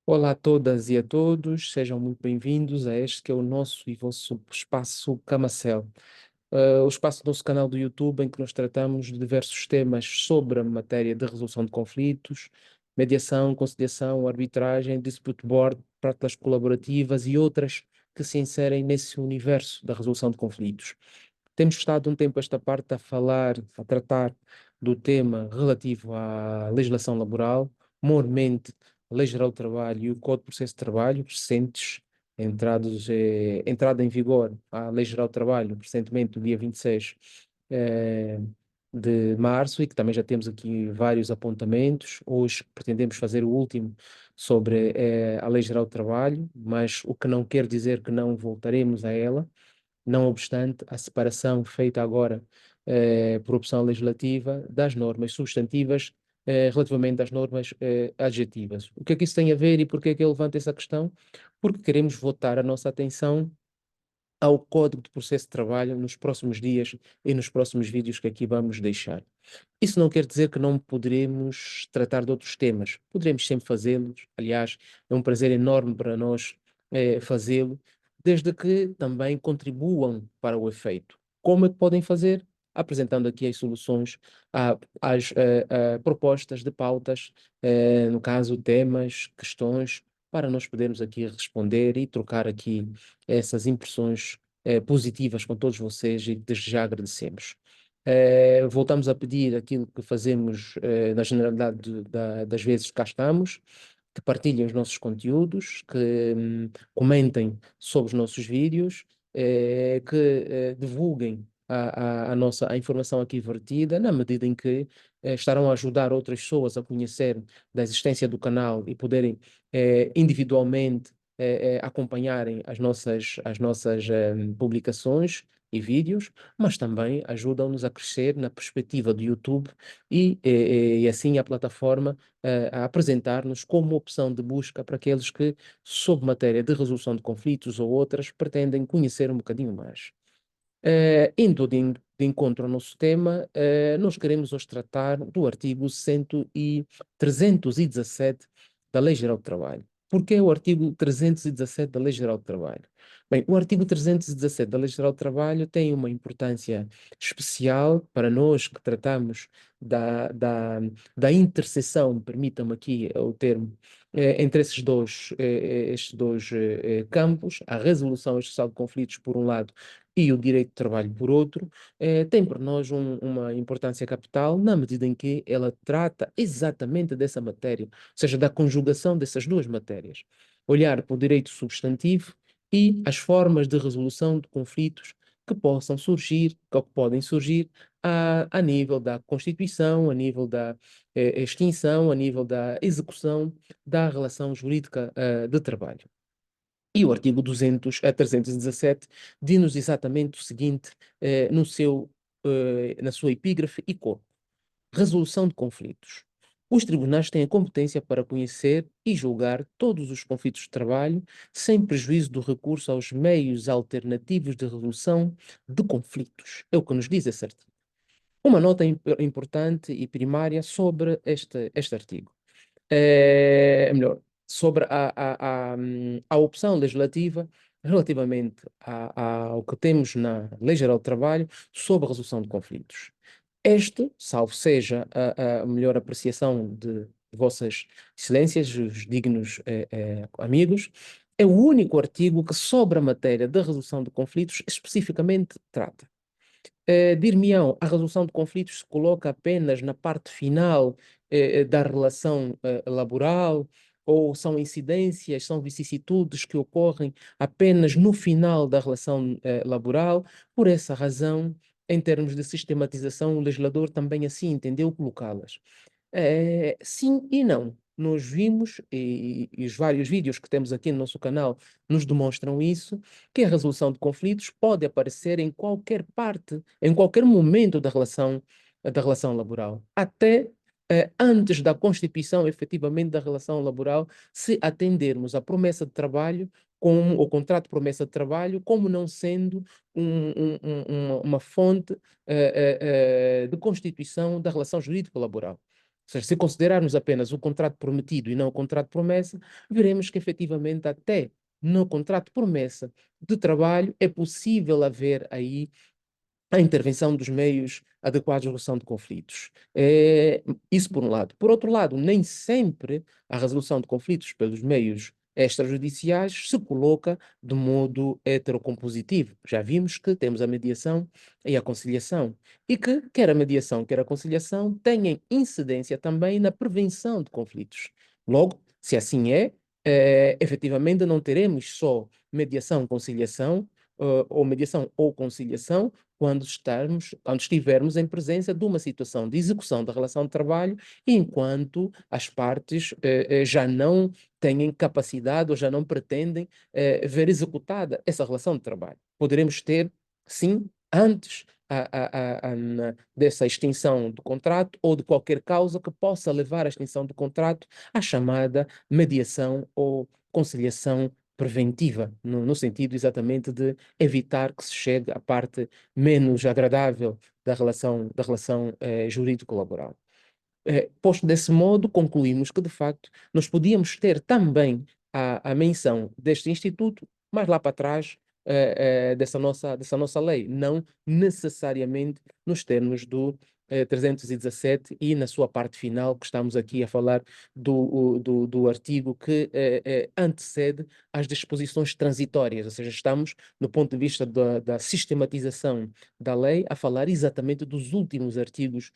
Olá a todas e a todos, sejam muito bem-vindos a este que é o nosso e vosso espaço Camacel. O espaço do nosso canal do YouTube em que nós tratamos de diversos temas sobre a matéria de resolução de conflitos, mediação, conciliação, arbitragem, dispute board, práticas colaborativas e outras que se inserem nesse universo da resolução de conflitos. Temos estado um tempo a esta parte a falar, a tratar do tema relativo à legislação laboral, mormente a Lei Geral do Trabalho e o Código de Processo de Trabalho, recentes, entrada em vigor a Lei Geral do Trabalho, recentemente, no dia 26 eh, de março, e que também já temos aqui vários apontamentos. Hoje pretendemos fazer o último sobre a Lei Geral do Trabalho, mas o que não quer dizer que não voltaremos a ela. Não obstante, a separação feita agora por opção legislativa das normas substantivas relativamente às normas adjetivas. O que é que isso tem a ver e por que é que eu levanto essa questão? Porque queremos votar a nossa atenção ao Código de Processo de Trabalho nos próximos dias e nos próximos vídeos que aqui vamos deixar. Isso não quer dizer que não poderemos tratar de outros temas. Poderemos sempre fazê-los. Aliás, é um prazer enorme para nós fazê-lo, desde que também contribuam para o efeito. Como é que podem fazer? Apresentando aqui as soluções às propostas de pautas, no caso, temas, questões, para nós podermos aqui responder e trocar aqui essas impressões positivas com todos vocês e desde já agradecemos. Voltamos a pedir aquilo que fazemos na generalidade das vezes que cá estamos, que partilhem os nossos conteúdos, que comentem sobre os nossos vídeos, que divulguem a informação aqui vertida, na medida em que estarão a ajudar outras pessoas a conhecer da existência do canal e poderem individualmente acompanharem as nossas publicações e vídeos, mas também ajudam-nos a crescer na perspectiva do YouTube e assim a plataforma a apresentar-nos como opção de busca para aqueles que, sob matéria de resolução de conflitos ou outras, pretendem conhecer um bocadinho mais. Indo de encontro ao nosso tema, nós queremos hoje tratar do artigo 317 da Lei Geral do Trabalho. Por que o artigo 317 da Lei Geral do Trabalho? Bem, o artigo 317 da Lei Geral do Trabalho tem uma importância especial para nós que tratamos da interseção, permitam-me aqui o termo, entre estes dois campos, a resolução social de conflitos, por um lado, e o direito de trabalho, por outro, tem para nós uma importância capital na medida em que ela trata exatamente dessa matéria, ou seja, da conjugação dessas duas matérias. Olhar para o direito substantivo e as formas de resolução de conflitos que possam surgir, ou que podem surgir, a nível da Constituição, a nível da extinção, a nível da execução da relação jurídica de trabalho. E o artigo 317 diz-nos exatamente o seguinte, na sua epígrafe e corpo: resolução de conflitos. Os tribunais têm a competência para conhecer e julgar todos os conflitos de trabalho, sem prejuízo do recurso aos meios alternativos de resolução de conflitos. É o que nos diz esse artigo. Uma nota importante e primária sobre este artigo. Melhor, sobre a opção legislativa relativamente ao que temos na Lei Geral do Trabalho sobre a resolução de conflitos. Este, salvo seja a melhor apreciação de vossas excelências, os dignos amigos, é o único artigo que sobre a matéria da resolução de conflitos especificamente trata. Dir-me-ão, a resolução de conflitos se coloca apenas na parte final da relação laboral, ou são incidências, são vicissitudes que ocorrem apenas no final da relação laboral? Por essa razão, em termos de sistematização, o legislador também assim entendeu colocá-las. Sim e não. Nós vimos, e os vários vídeos que temos aqui no nosso canal nos demonstram isso, que a resolução de conflitos pode aparecer em qualquer parte, em qualquer momento da relação laboral, até antes da constituição efetivamente da relação laboral, se atendermos à promessa de trabalho, como o contrato de promessa de trabalho, como não sendo uma fonte de constituição da relação jurídico-laboral. seja, se considerarmos apenas o contrato prometido e não o contrato promessa, veremos que efetivamente até no contrato promessa de trabalho é possível haver aí a intervenção dos meios adequados à resolução de conflitos. Isso por um lado. Por outro lado, nem sempre a resolução de conflitos pelos meios extrajudiciais se coloca de modo heterocompositivo. Já vimos que temos a mediação e a conciliação, e que quer a mediação, quer a conciliação têm incidência também na prevenção de conflitos. Logo, se assim efetivamente não teremos só mediação, conciliação, ou mediação ou conciliação, quando estivermos em presença de uma situação de execução da relação de trabalho, enquanto as partes já não têm capacidade ou já não pretendem ver executada essa relação de trabalho. Poderemos ter, sim, antes dessa extinção do contrato ou de qualquer causa que possa levar à extinção do contrato, a chamada mediação ou conciliação preventiva, no sentido exatamente de evitar que se chegue à parte menos agradável da relação jurídico-laboral. Posto desse modo, concluímos que, de facto, nós podíamos ter também a menção deste instituto mais lá para trás dessa nossa lei, não necessariamente nos termos do 317 e na sua parte final, que estamos aqui a falar do artigo que antecede às disposições transitórias, ou seja, estamos, no ponto de vista da sistematização da lei, a falar exatamente dos últimos artigos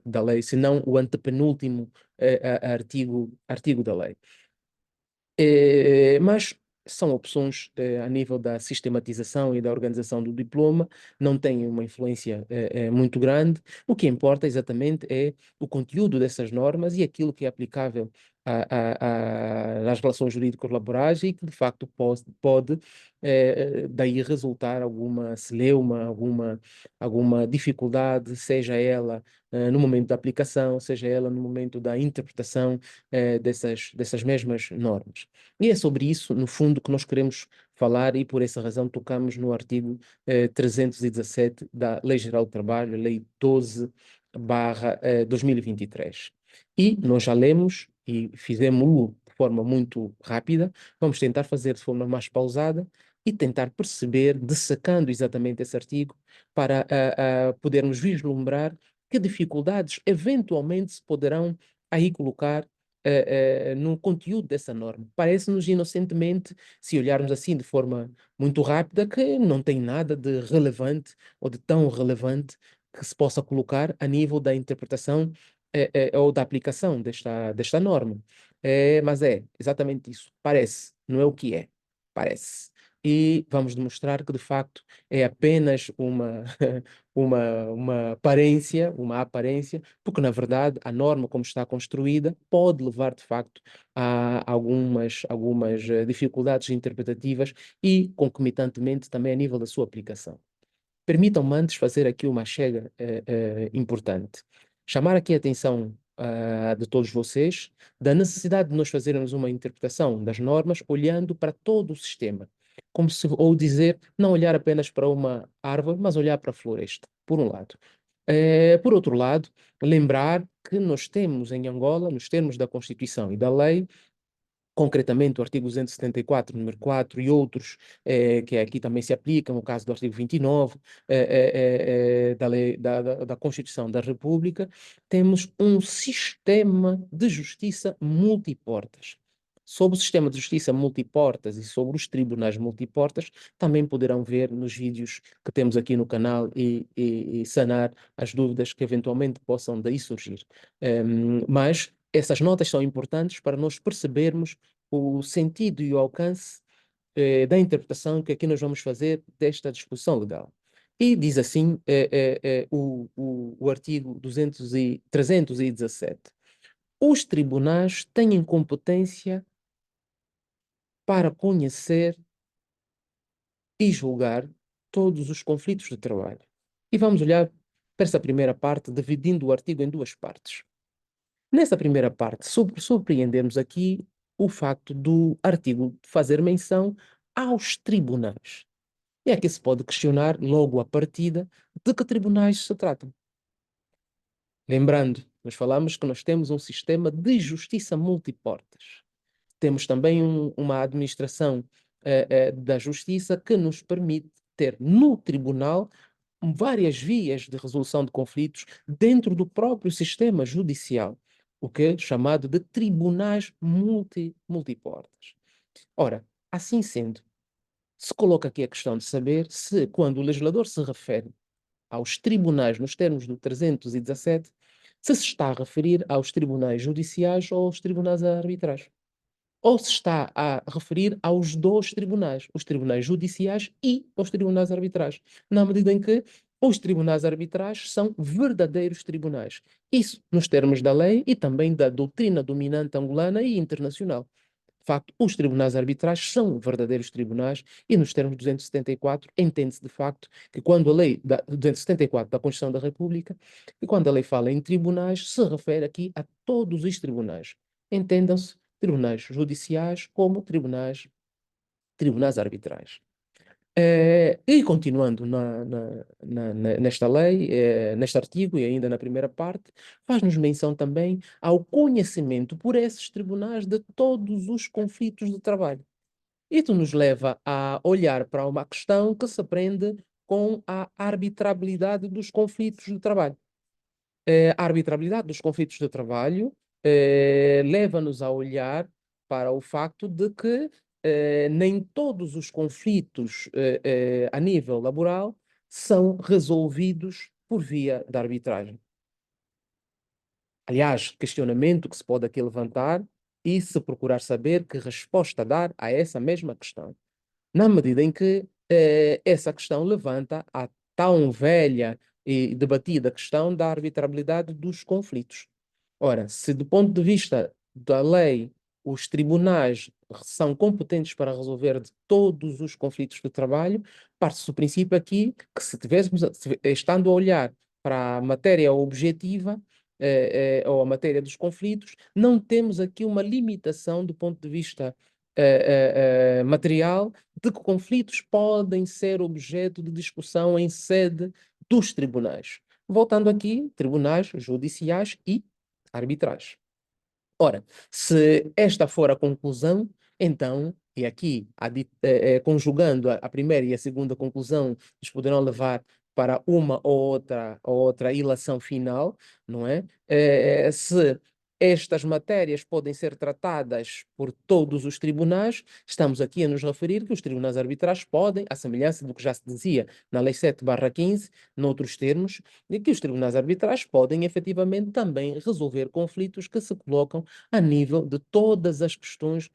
da lei, se não o antepenúltimo artigo da lei. Mas são opções a nível da sistematização e da organização do diploma, não têm uma influência muito grande. O que importa exatamente é o conteúdo dessas normas e aquilo que é aplicável às relações jurídico-laborais e que, de facto, pode daí resultar alguma celeuma, alguma dificuldade, seja ela no momento da aplicação, seja ela no momento da interpretação dessas mesmas normas. E é sobre isso, no fundo, que nós queremos falar e por essa razão tocamos no artigo 317 da Lei Geral do Trabalho, Lei 12/2023. E nós já lemos e fizemos-lo de forma muito rápida, vamos tentar fazer de forma mais pausada e tentar perceber, dessacando exatamente esse artigo, para podermos vislumbrar que dificuldades eventualmente se poderão aí colocar no conteúdo dessa norma. Parece-nos inocentemente, se olharmos assim de forma muito rápida, que não tem nada de relevante ou de tão relevante que se possa colocar a nível da interpretação ou da aplicação desta norma. Mas é exatamente isso. Parece, não é o que é. Parece. E vamos demonstrar que, de facto, é apenas uma aparência, porque, na verdade, a norma, como está construída, pode levar, de facto, a algumas dificuldades interpretativas e, concomitantemente, também a nível da sua aplicação. Permitam-me antes fazer aqui uma chega importante. Chamar aqui a atenção de todos vocês da necessidade de nós fazermos uma interpretação das normas olhando para todo o sistema. Ou dizer, não olhar apenas para uma árvore, mas olhar para a floresta, por um lado. Por outro lado, lembrar que nós temos em Angola, nos termos da Constituição e da lei, concretamente o artigo 274, número 4 e outros que aqui também se aplicam, o caso do artigo 29 da lei, da Constituição da República, temos um sistema de justiça multiportas. Sobre o sistema de justiça multiportas e sobre os tribunais multiportas, também poderão ver nos vídeos que temos aqui no canal e sanar as dúvidas que eventualmente possam daí surgir. Mas essas notas são importantes para nós percebermos o sentido e o alcance da interpretação que aqui nós vamos fazer desta disposição legal. E diz assim o artigo 317. Os tribunais têm competência para conhecer e julgar todos os conflitos de trabalho. E vamos olhar para essa primeira parte, dividindo o artigo em duas partes. Nessa primeira parte, surpreendemos aqui o facto do artigo fazer menção aos tribunais. E aqui se pode questionar, logo à partida, de que tribunais se tratam. Lembrando Nós falamos que nós temos um sistema de justiça multiportas. Temos também uma administração da justiça que nos permite ter no tribunal várias vias de resolução de conflitos dentro do próprio sistema judicial, o que é chamado de tribunais multiportas. Ora, assim sendo, se coloca aqui a questão de saber se, quando o legislador se refere aos tribunais nos termos do 317, se está a referir aos tribunais judiciais ou aos tribunais arbitrais. Ou se está a referir aos dois tribunais, os tribunais judiciais e os tribunais arbitrais, na medida em que os tribunais arbitrais são verdadeiros tribunais. Isso nos termos da lei e também da doutrina dominante angolana e internacional. De facto, os tribunais arbitrais são verdadeiros tribunais e nos termos 274 entende-se de facto que quando a lei 274 da Constituição da República, e quando a lei fala em tribunais, se refere aqui a todos os tribunais. Entendam-se tribunais judiciais como tribunais arbitrais. E continuando nesta lei, neste artigo e ainda na primeira parte, faz-nos menção também ao conhecimento por esses tribunais de todos os conflitos de trabalho. Isso nos leva a olhar para uma questão que se prende com a arbitrabilidade dos conflitos de trabalho. A arbitrabilidade dos conflitos de trabalho leva-nos a olhar para o facto de que nem todos os conflitos a nível laboral são resolvidos por via da arbitragem. Aliás, questionamento que se pode aqui levantar e se procurar saber que resposta dar a essa mesma questão, na medida em que essa questão levanta a tão velha e debatida questão da arbitrabilidade dos conflitos. Ora, se do ponto de vista da lei os tribunais são competentes para resolver de todos os conflitos de trabalho, parte-se do princípio aqui que se tivéssemos, estando a olhar para a matéria objetiva, ou a matéria dos conflitos, não temos aqui uma limitação do ponto de vista material de que conflitos podem ser objeto de discussão em sede dos tribunais. Voltando aqui, tribunais judiciais e arbitrais. Ora, se esta for a conclusão, então, e aqui, conjugando a primeira e a segunda conclusão, nos poderão levar para uma ou outra ilação final, não é? Se estas matérias podem ser tratadas por todos os tribunais, estamos aqui a nos referir que os tribunais arbitrais podem, à semelhança do que já se dizia na Lei 7/15, noutros termos, e que os tribunais arbitrais podem efetivamente também resolver conflitos que se colocam a nível de todas as questões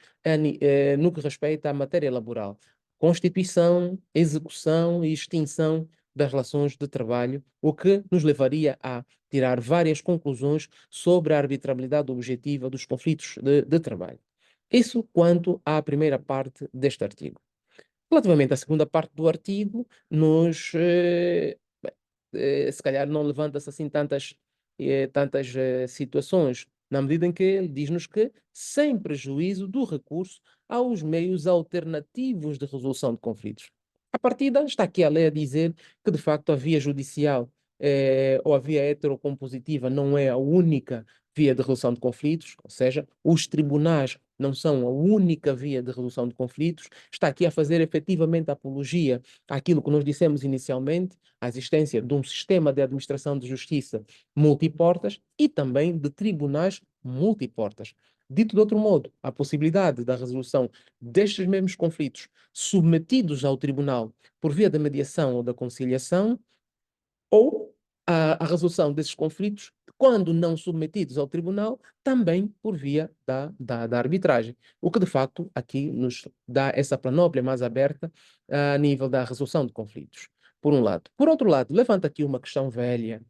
no que respeita à matéria laboral. Constituição, execução e extinção das relações de trabalho, o que nos levaria a tirar várias conclusões sobre a arbitrabilidade objetiva dos conflitos de trabalho. Isso quanto à primeira parte deste artigo. Relativamente à segunda parte do artigo, se calhar não levanta-se assim tantas situações, na medida em que ele diz-nos que, sem prejuízo do recurso aos meios alternativos de resolução de conflitos. A partida, está aqui a lei a dizer que, de facto, a via judicial ou a via heterocompositiva não é a única via de resolução de conflitos, ou seja, os tribunais não são a única via de resolução de conflitos. Está aqui a fazer efetivamente apologia àquilo que nós dissemos inicialmente, a existência de um sistema de administração de justiça multiportas e também de tribunais multiportas. Dito de outro modo, a possibilidade da resolução destes mesmos conflitos submetidos ao tribunal por via da mediação ou da conciliação, ou a resolução desses conflitos, quando não submetidos ao tribunal, também por via da arbitragem. O que, de facto, aqui nos dá essa panóplia mais aberta a nível da resolução de conflitos, por um lado. Por outro lado, levanta aqui uma questão velha,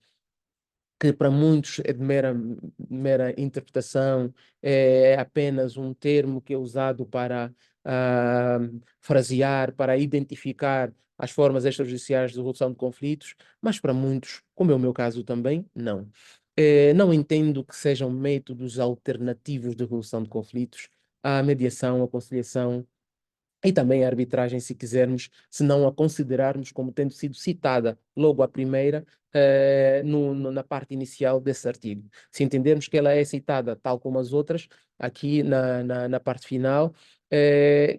que para muitos é de mera interpretação, é apenas um termo que é usado para frasear, para identificar as formas extrajudiciais de resolução de conflitos, mas para muitos, como é o meu caso também, não. Não entendo que sejam métodos alternativos de resolução de conflitos à mediação, à conciliação e também a arbitragem, se quisermos, se não a considerarmos como tendo sido citada logo à primeira, na parte inicial desse artigo. Se entendermos que ela é citada tal como as outras, aqui na parte final,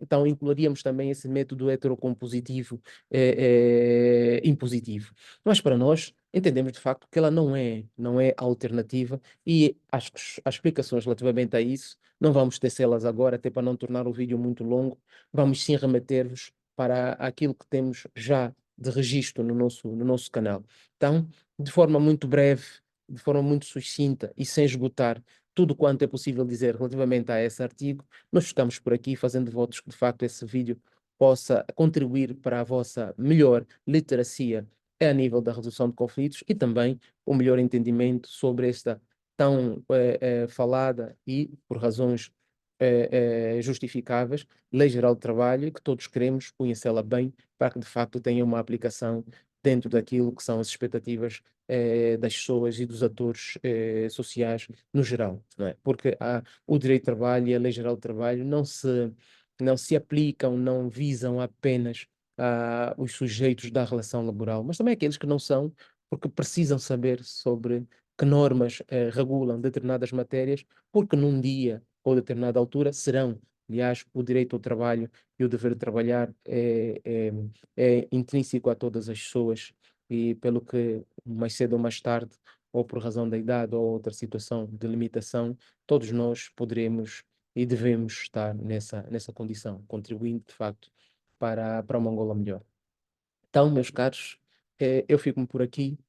então incluiríamos também esse método heterocompositivo impositivo. Mas para nós, entendemos de facto que ela não é alternativa e as explicações relativamente a isso não vamos tecê-las agora, até para não tornar o vídeo muito longo. Vamos sim remeter-vos para aquilo que temos já de registro no nosso canal. Então, de forma muito breve, de forma muito sucinta e sem esgotar tudo quanto é possível dizer relativamente a esse artigo, nós ficamos por aqui fazendo votos que de facto esse vídeo possa contribuir para a vossa melhor literacia a nível da redução de conflitos e também o melhor entendimento sobre esta tão falada e, por razões justificáveis, Lei Geral do Trabalho, que todos queremos conhecê-la bem para que de facto tenha uma aplicação dentro daquilo que são as expectativas das pessoas e dos atores sociais no geral, não é? Porque o direito de trabalho e a Lei Geral do Trabalho não se aplicam, não visam apenas os sujeitos da relação laboral, mas também aqueles que não são, porque precisam saber sobre que normas regulam determinadas matérias, porque num dia ou determinada altura serão. Aliás, o direito ao trabalho e o dever de trabalhar é intrínseco a todas as pessoas e pelo que mais cedo ou mais tarde, ou por razão da idade ou outra situação de limitação, todos nós poderemos e devemos estar nessa condição, contribuindo de facto para uma Angola melhor. Então, meus caros, eu fico por aqui,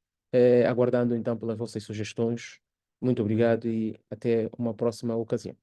aguardando então pelas vossas sugestões. Muito obrigado e até uma próxima ocasião.